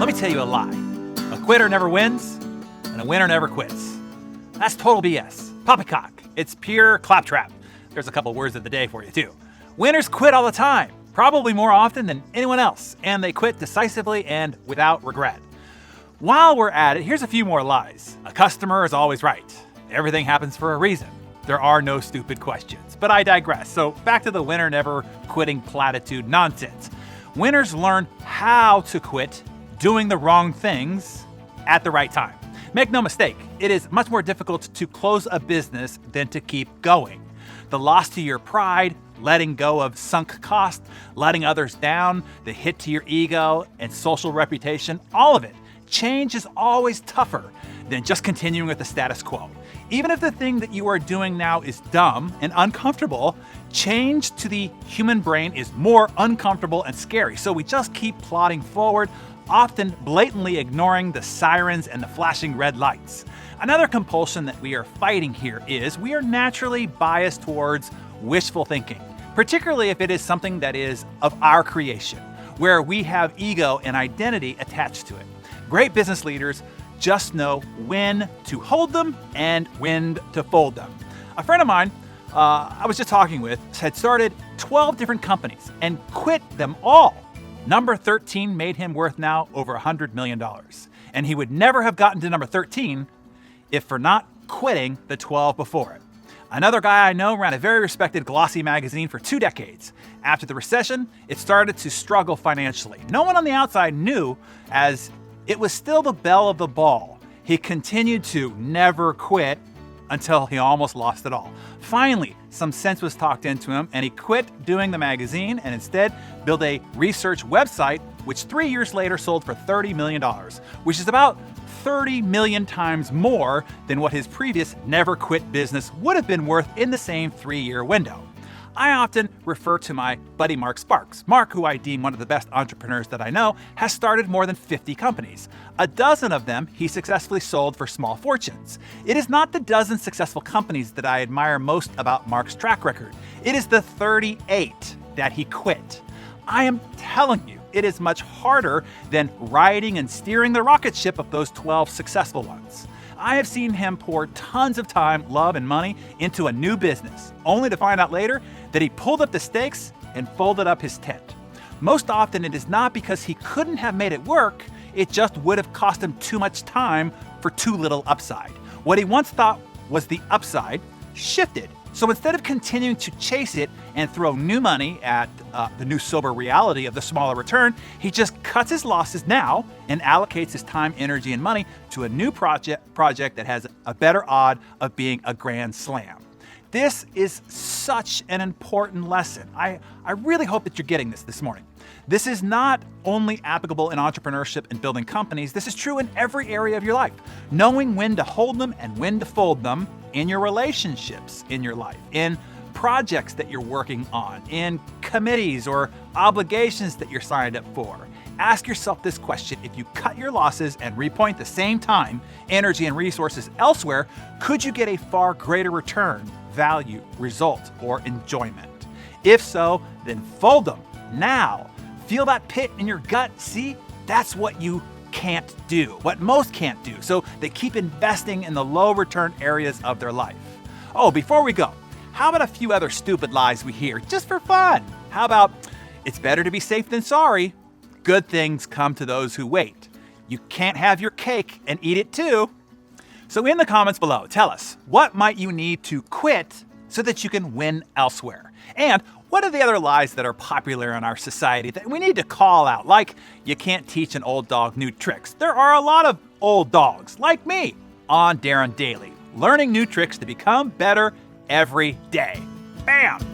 Let me tell you a lie. A quitter never wins, and a winner never quits. That's total BS. Poppycock. It's pure claptrap. There's a couple words of the day for you, too. Winners quit all the time, probably more often than anyone else, and they quit decisively and without regret. While we're at it, here's a few more lies. A customer is always right. Everything happens for a reason. There are no stupid questions. But I digress. So back to the winner never quitting platitude nonsense. Winners learn how to quit doing the wrong things at the right time. Make no mistake, it is much more difficult to close a business than to keep going. The loss to your pride, letting go of sunk cost, letting others down, the hit to your ego and social reputation, all of it. Change is always tougher than just continuing with the status quo. Even if the thing that you are doing now is dumb and uncomfortable, change to the human brain is more uncomfortable and scary. So we just keep plodding forward, often blatantly ignoring the sirens and the flashing red lights. Another compulsion that we are fighting here is we are naturally biased towards wishful thinking, particularly if it is something that is of our creation, where we have ego and identity attached to it. Great business leaders just know when to hold them and when to fold them. A friend of mine I was just talking with had started 12 different companies and quit them all. Number 13 made him worth now over $100 million. And he would never have gotten to number 13 if for not quitting the 12 before it. Another guy I know ran a very respected glossy magazine for 2 decades. After the recession, it started to struggle financially. No one on the outside knew, as it was still the belle of the ball. He continued to never quit until he almost lost it all. Finally, some sense was talked into him, and he quit doing the magazine and instead built a research website, which 3 years later sold for $30 million, which is about 30 million times more than what his previous never quit business would have been worth in the same 3-year window. I often refer to my buddy Mark Sparks. Mark, who I deem one of the best entrepreneurs that I know, has started more than 50 companies. A dozen of them he successfully sold for small fortunes. It is not the dozen successful companies that I admire most about Mark's track record. It is the 38 that he quit. I am telling you, it is much harder than riding and steering the rocket ship of those 12 successful ones. I have seen him pour tons of time, love, and money into a new business, only to find out later that he pulled up the stakes and folded up his tent. Most often, it is not because he couldn't have made it work, it just would have cost him too much time for too little upside. What he once thought was the upside shifted. So instead of continuing to chase it and throw new money at the new sober reality of the smaller return, he just cuts his losses now and allocates his time, energy, and money to a new project that has a better odd of being a grand slam. This is such an important lesson. I really hope that you're getting this morning. This is not only applicable in entrepreneurship and building companies, this is true in every area of your life. Knowing when to hold them and when to fold them in your relationships in your life, in projects that you're working on, in committees or obligations that you're signed up for. Ask yourself this question: if you cut your losses and repoint the same time, energy, and resources elsewhere, could you get a far greater return, value, result, or enjoyment? If so, then fold them now. Feel that pit in your gut? See, that's what you can't do, what most can't do. So they keep investing in the low return areas of their life. Oh, before we go, how about a few other stupid lies we hear just for fun? How about, it's better to be safe than sorry. Good things come to those who wait. You can't have your cake and eat it too. So in the comments below, tell us, what might you need to quit so that you can win elsewhere? And what are the other lies that are popular in our society that we need to call out? Like, you can't teach an old dog new tricks. There are a lot of old dogs, like me, on Darren Daily, learning new tricks to become better every day. Bam!